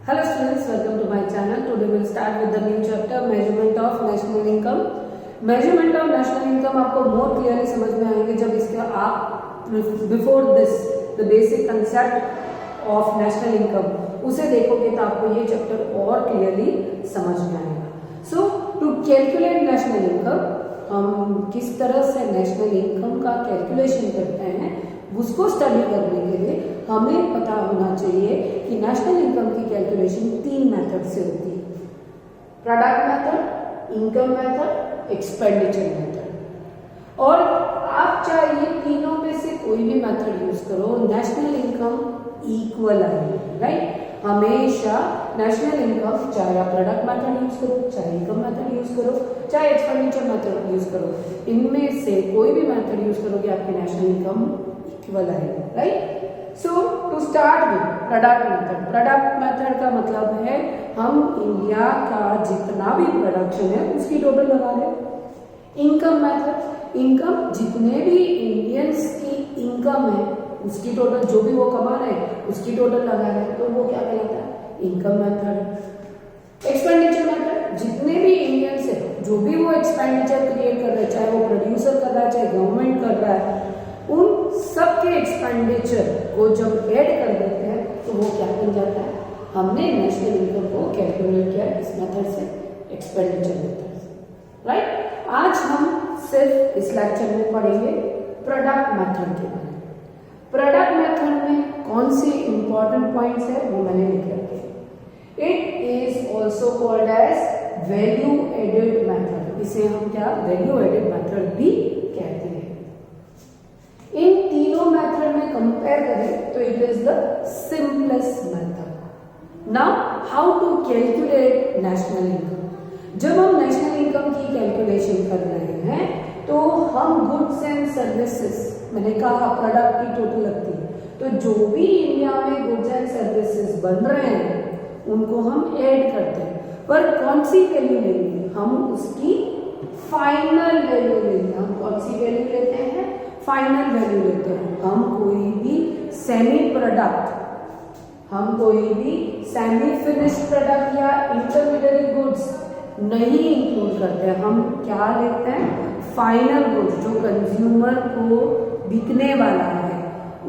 Hello students, welcome to my channel. Today we'll start with the new chapter measurement of national income. Measurement of national income आपको more clearly समझ में आएंगे जब इसका आप before this the basic concept of national income उसे देखोगे तो आपको ये chapter और clearly समझ में आएगा. So to calculate national income हम किस तरह से national income का calculation करते हैं उसको स्टडी करने के लिए हमें पता होना चाहिए कि नेशनल इनकम की कैलकुलेशन 3 मेथड से होती है. Product method, income method, expenditure method. और आप चाहे तीनों में से कोई भी मेथड यूज करो, नेशनल इनकम इक्वल आएगी. राइट, हमेशा नेशनल इनकम चाहे आप प्रोडक्ट मेथड यूज करो, चाहे इनकम मेथड यूज करो, चाहे एक्सपेंडिचर मेथड यूज करो, इनमें से कोई भी मेथड यूज करोगे आपकी नेशनल इनकम इक्वल आएगी. Right, so to start with product method. Product method का मतलब है हम इंडिया का जितना भी प्रोडक्शन है उसकी टोटल लगा रहे. इनकम मेथड, इनकम जितने भी इंडियंस की इनकम है उसकी टोटल, जो भी वो कमा रहे हैं उसकी टोटल लगा रहे हैं, तो वो क्या कहलाता है, इनकम मेथड. एक्सपेंडिचर मेथड, जितने भी इंडियंस है जो भी वो एक्सपेंडिचर क्रिएट कर रहे हैं, चाहे वो प्रोड्यूसर कर रहा है चाहे गवर्नमेंट कर रहा है, उन सबके एक्सपेंडिचर को जब ऐड कर देते हैं तो वो क्या बन जाता है, हमने नेशनल इनकम को कैलकुलेट किया इस मेथड से, एक्सपेंडिचर मेथड से. राइट, आज हम सिर्फ इस लेक्चर में पढ़ेंगे प्रोडक्ट मेथड के बारे में. प्रोडक्ट मेथड में कौन सी इंपॉर्टेंट पॉइंट्स है वो मैंने लिख रखे हैं. It is also called as value added method. इसे हम क्या वैल्यू एडेड मेथड भी कहते हैं. इन तीनों मेथड में कंपेयर करें तो it is the simplest method. Now how to calculate national income. जब हम नेशनल इनकम की कैलकुलेशन कर रहे हैं तो हम गुड्स एंड सर्विसेज, मैंने कहा प्रोडक्ट की टोटल लगती है, तो जो भी इंडिया में गुड्स एंड सर्विसेज बन रहे हैं उनको हम ऐड करते हैं. पर कौन सी वैल्यू लेंगे, हम उसकी फाइनल वैल्यू लेंगे. हम कौन सी वैल्यू लेते हैं, फाइनल वैल्यू लेते हैं. हम कोई भी सेमी प्रोडक्ट, हम कोई भी सेमी फिनिश्ड प्रोडक्ट या इंटरमीडिएट गुड्स नहीं इंक्लूड करते हैं. हम क्या लेते हैं, फाइनल गुड्स जो कंज्यूमर को बिकने वाला है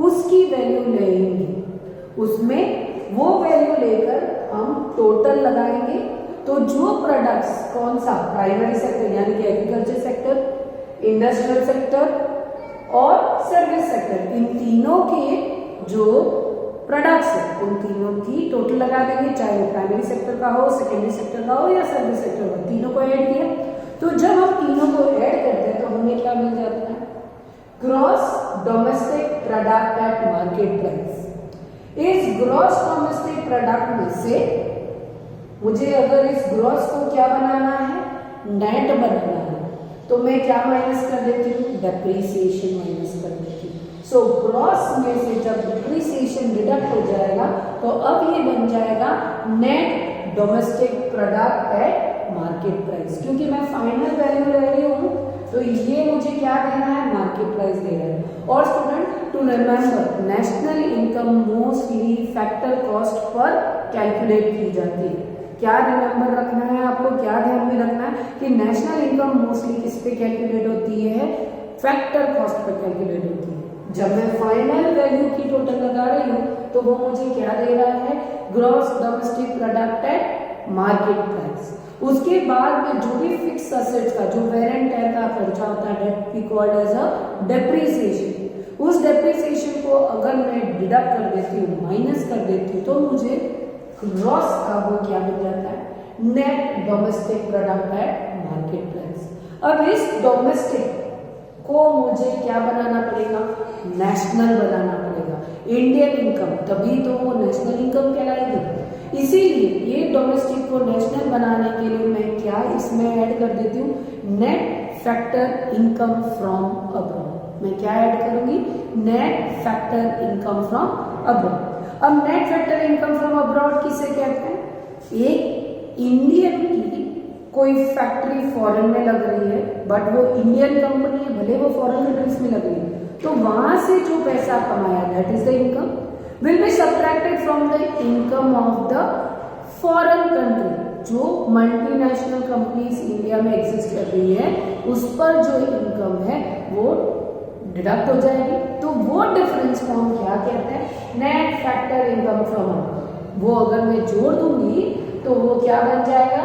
उसकी वैल्यू लेंगे. उसमें वो वैल्यू लेकर हम टोटल लगाएंगे. तो जो प्रोडक्ट्स कौन सा, प्राइमरी सेक्टर यानी कि एग्रीकल्चर सेक्टर, इंडस्ट्रियल सेक्टर और सर्विस सेक्टर, इन तीनों के जो प्रोडक्ट्स है उन तीनों की टोटल लगा देंगे, चाहे वो प्राइमरी सेक्टर का हो, सेकेंडरी सेक्टर का हो या सर्विस सेक्टर का. तीनों को ऐड किया. तो जब हम तीनों को ऐड करते हैं तो हमें क्या मिल जाता है, gross domestic product at market price. इस ग्रॉस डोमेस्टिक प्रोडक्ट में से मुझे अगर इस ग्रॉस को क्या बनाना है, नेट बनाना है, तो मैं क्या माइनस कर देती हूँ, डेप्रिसिएशन माइनस कर देती हूँ. सो ग्रॉस में से जब डेप्रिसिएशन डिडक्ट हो जाएगा तो अब ये बन जाएगा net domestic product at market price. क्योंकि मैं फाइनल वैल्यू ले रही हूँ तो ये मुझे क्या देना है, मार्केट प्राइस दे रहा है. और student to remember, national income mostly factor cost पर कैलकुलेट की जाती है. क्या रिमेम्बर रखना है आपको, क्या ध्यान में रखना है कि नेशनल इनकम मोस्टली किस पे कैलकुलेट होती है, फैक्टर कॉस्ट पर कैलकुलेट होती है. जब मैं फाइनल वैल्यू की टोटल लगा रही हूँ तो वो मुझे क्या दे रहा है, gross domestic product at market price. उसके बाद में जो भी फिक्स असेट्स का जो वेयर एंड टेयर का खर्चा होता है, that we called as a depreciation. उस डेप्रिसिएशन को अगर मैं डिडक्ट कर देती हूँ, माइनस कर देती हूँ, तो मुझे ग्रॉस का वो क्या मिल जाता है, net domestic product at market price. अब इस डोमेस्टिक को मुझे क्या बनाना पड़ेगा, नेशनल बनाना पड़ेगा, इंडियन इनकम, तभी तो वो नेशनल इनकम कहलाएगी. इसीलिए ये डोमेस्टिक को नेशनल बनाने के लिए मैं क्या इसमें ऐड कर देती हूँ, net factor income from abroad. मैं क्या ऐड करूंगी, net factor income from abroad. अब net factor income from abroad किसे कहते हैं, एक इंडियन की कोई फैक्ट्री फॉरेन में लग रही है बट वो इंडियन कंपनी है, भले वो फॉरेन कंट्रीज में लग रही है, तो वहां से जो पैसा कमाया that is the income, will be subtracted from the income of the foreign country जो मल्टीनेशनल कंपनीज इंडिया में एग्जिस्ट कर रही है उस पर जो इनकम है वो डिडक्ट हो जाएगी। तो वो डिफरेंस को हम क्या कहते हैं, net factor income from abroad. वो अगर मैं जोड़ दूंगी तो वो क्या बन जाएगा,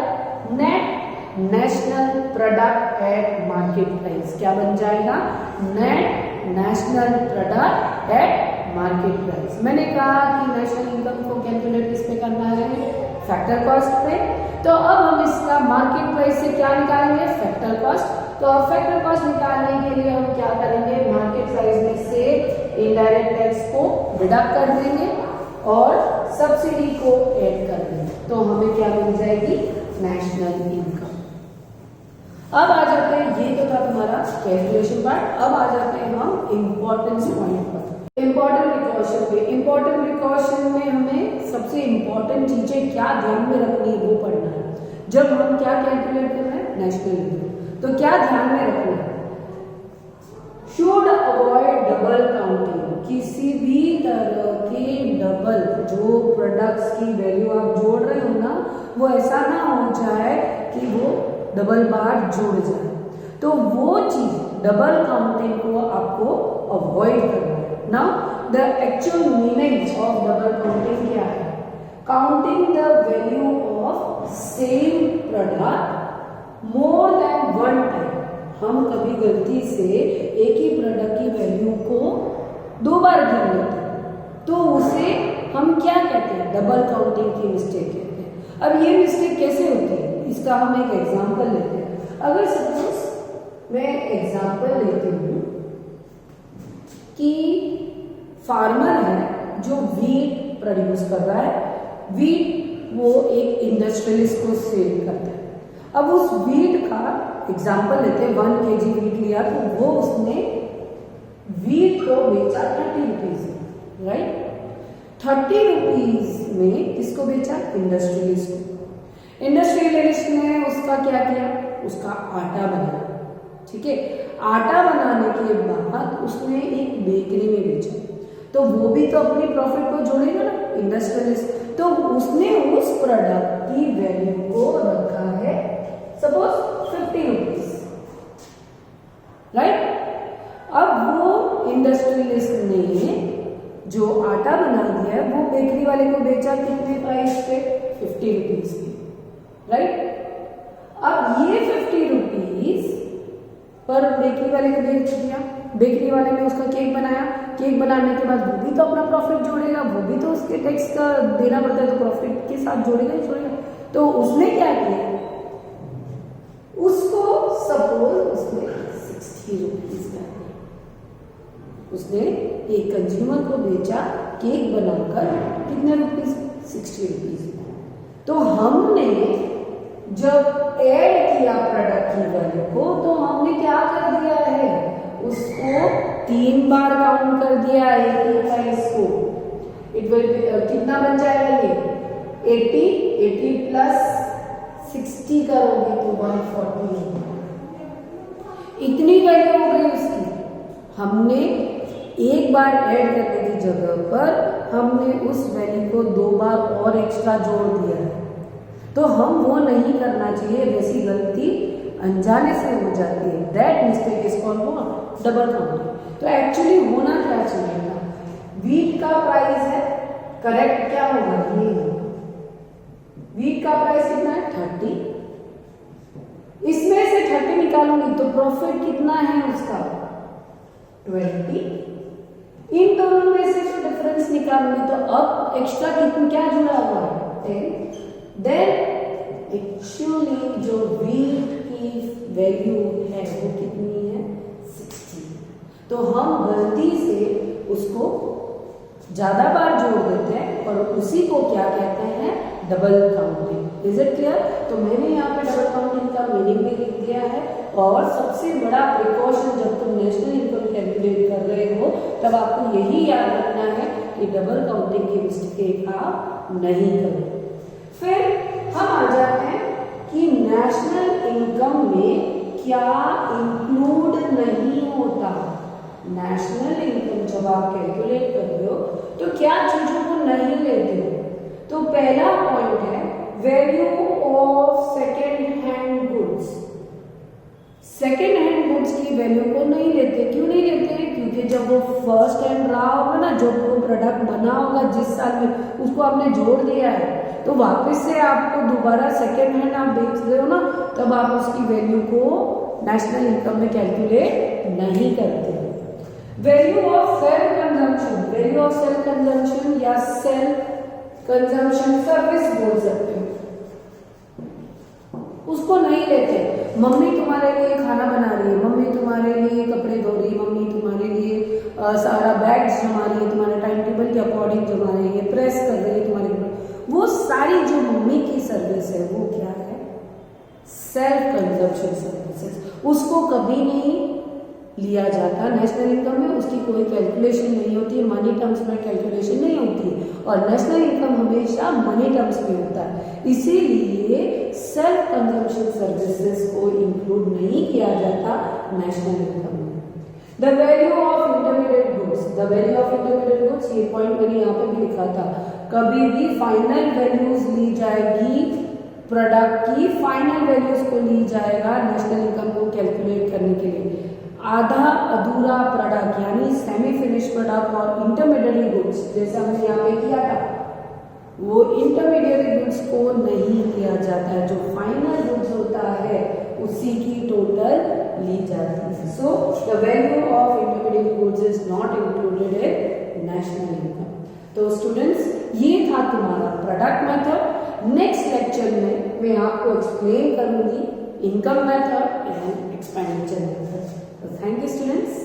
net national product at market price. क्या बन जाएगा, net national product at market price. मैंने कहा कि नेशनल इनकम को कैलकुलेट किस पे करना है, फैक्टर कॉस्ट पे। तो अब हम इसका मार्केट प्राइस से क्या निकालेंगे, फैक्टर कॉस्ट। तो अब फैक्टर कॉस्ट निकालने के लिए हम क्या करेंगे, मार्केट प्राइस में से इनडायरेक्ट टैक्स को डिडक्ट कर देंगे और सब्सिडी को ऐड कर देंगे। तो हमें क्या मिल जाएगी, नेशनल इनकम। अब आ जाते हैं, ये तो था तुम्हारा कैलकुलेशन पार्ट। अब आ जाते हैं हम इंपॉर्टेंस पॉइंट पर, इंपॉर्टेंट प्रिकॉशन पे। इंपॉर्टेंट प्रिकॉशन में हमें सबसे इंपॉर्टेंट चीजें क्या ध्यान में रखनी है वो पढ़ना है। जब हम क्या कैलकुलेट कर रहे हैं, नेशनल इनकम, तो क्या ध्यान में रखना है, शुड अवॉइड डबल काउंटिंग। किसी भी तरह के डबल जो प्रोडक्ट्स की वैल्यू आप जोड़ रहे हो ना, वो ऐसा ना हो जाए कि वो डबल बार जुड़ जाए। तो वो चीज डबल काउंटिंग को आपको अवॉइड करना है। Now the actual meaning of double counting क्या है, counting the value of same product more than one time. हम कभी गलती से एक ही प्रोडक्ट की वैल्यू को दो बार गिन लेते हैं, तो उसे हम क्या कहते हैं, डबल काउंटिंग की मिस्टेक कहते हैं। अब ये मिस्टेक कैसे होती है, इसका हम एक एग्जांपल लेते हैं। अगर सपोज मैं एग्जांपल लेती हूँ कि फार्मर है जो वीट प्रोड्यूस कर रहा है, वीट वो एक इंडस्ट्रियलिस्ट को सेल करता है। अब उस वीट का एग्जांपल लेते हैं, 1 kg वीट लिया तो वो उसने वीट को बेचा 30 रुपीज, राइट। 30 रुपीज में किसको बेचा, इंडस्ट्रियलिस्ट को। इंडस्ट्रियलिस्ट ने उसका क्या किया, उसका आटा बनाया, ठीक है। आटा बनाने के बाद उसने एक बेकरी में बेचा, तो वो भी तो अपनी प्रॉफिट को जोड़ेगा ना, इंडस्ट्रियलिस्ट। तो उसने उस प्रोडक्ट की वैल्यू को रखा है सपोज 50 रुपीज, राइट। अब वो इंडस्ट्रियलिस्ट ने जो आटा बना दिया है वो बेकरी वाले को बेचा कितने प्राइस पे, 50 रुपीज पे, राइट। अब ये 50 रुपीज पर बेकरी वाले को बेच दिया, बेकरी वाले ने उसका केक बनाया, केक बनाने के बाद वो भी तो अपना प्रॉफिट जोड़ेगा, वो भी तो उसके टैक्स का देना पड़ता है, तो प्रॉफिट के साथ जोड़ेगा ही जोड़ेगा। तो उसने क्या किया, उसको सपोज उसने 60 रुपीज का, उसने एक कंज्यूमर को बेचा केक बनाकर कितने रुपीज, 60 रुपीज। तो हमने जब ऐड किया प्रोडक्ट की वैल्यू को, तो हमने क्या कर दिया है, उसको 3 बार काउंट कर दिया एक ही प्राइस को। इट विल कितना बन जाएगा ये 80 प्लस 60 करोगे तो 140, इतनी वैल्यू हो गई उसकी। हमने एक बार ऐड करने की जगह पर हमने उस वैल्यू को 2 बार और एक्स्ट्रा जोड़ दिया है। तो हम वो नहीं करना चाहिए, वैसी गलती अनजाने से हो जाती है। That mistake is called what, double counting. तो एक्चुअली होना क्या चाहिए था, वीट का प्राइस है, करेक्ट क्या होगा, ये वीट का प्राइस कितना है 30, इसमें से 30 निकालूंगी तो प्रॉफिट कितना है उसका 20, इन दोनों में से जो डिफरेंस निकालूंगी तो अब एक्स्ट्रा कितना क्या जुड़ा हुआ है 10। देन एक्चुअली जो वीट की वैल्यू है वो कितनी है 60। तो हम गलती से उसको ज्यादा बार जोड़ देते हैं और उसी को क्या कहते हैं, double counting. Is it clear. तो मैंने यहाँ पे डबल काउंटिंग का मीनिंग भी लिख दिया है। और सबसे बड़ा प्रिकॉशन जब तुम नेशनल इनकम कैलकुलेट कर रहे हो तब आपको यही याद रखना है कि डबल काउंटिंग की मिस्टेक आप नहीं करो। फिर हम आ जाते हैं कि नेशनल इनकम में क्या इंक्लूड नहीं होता। नेशनल इनकम जब आप कैलकुलेट कर रहे हो तो क्या चीजों को नहीं लेते हो। तो पहला पॉइंट है value of second hand goods. Second hand goods की वैल्यू को नहीं लेते। क्यों नहीं लेते? क्योंकि जब वो फर्स्ट हैंड रहा होगा ना, जो वो प्रोडक्ट बना होगा जिस साल में, उसको आपने जोड़ दिया है, तो वापस से आपको दोबारा सेकेंड हैंड आप बेच रहे हो ना, तब आप उसकी वैल्यू को नेशनल इनकम में कैलकुलेट नहीं करते। Value of self consumption, value of self consumption या सेल्फ कंजम्पशन सर्विस बोल सकते हो, उसको नहीं लेते। मम्मी तुम्हारे लिए खाना बना रही है, मम्मी तुम्हारे लिए कपड़े धो रही है, मम्मी तुम्हारे लिए सारा बैग्स जमा रही है, तुम्हारे टाइम टेबल के अकॉर्डिंग जमा रही है, प्रेस कर रही है तुम्हारे कपड़े, वो सारी जो मम्मी की सर्विस है वो क्या है? Self consumption services. उसको कभी नहीं लिया जाता नेशनल इनकम में, उसकी कोई कैलकुलेशन नहीं होती है, मनी टर्म्स में कैलकुलेशन नहीं होती है, और नेशनल इनकम हमेशा मनी टर्म्स में होता है। इसीलिए सेल्फ कंजम्पशन सर्विसेज को इंक्लूड नहीं किया जाता नेशनल इनकम में। The value of intermediate goods, the value of intermediate goods, ये पॉइंट मैंने यहाँ पे भी लिखा था, कभी भी फाइनल वैल्यूज ली जाएगी, प्रोडक्ट की फाइनल वैल्यूज को ली जाएगा नेशनल इनकम को कैलकुलेट करने के लिए। आधा अधूरा प्रोडक्ट यानी सेमी फिनिश प्रोडक्ट और इंटरमीडिएट गुड्स, जैसे हमने यहाँ पे किया था, वो इंटरमीडिएट गुड्स को नहीं लिया जाता है, जो फाइनल गुड्स होता है उसी की टोटल ली जाती है। So the value of intermediate goods is not included in national income. तो स्टूडेंट्स, ये था तुम्हारा प्रोडक्ट मेथड। नेक्स्ट लेक्चर में मैं आपको एक्सप्लेन करूंगी income method and expenditure method. So thank you students.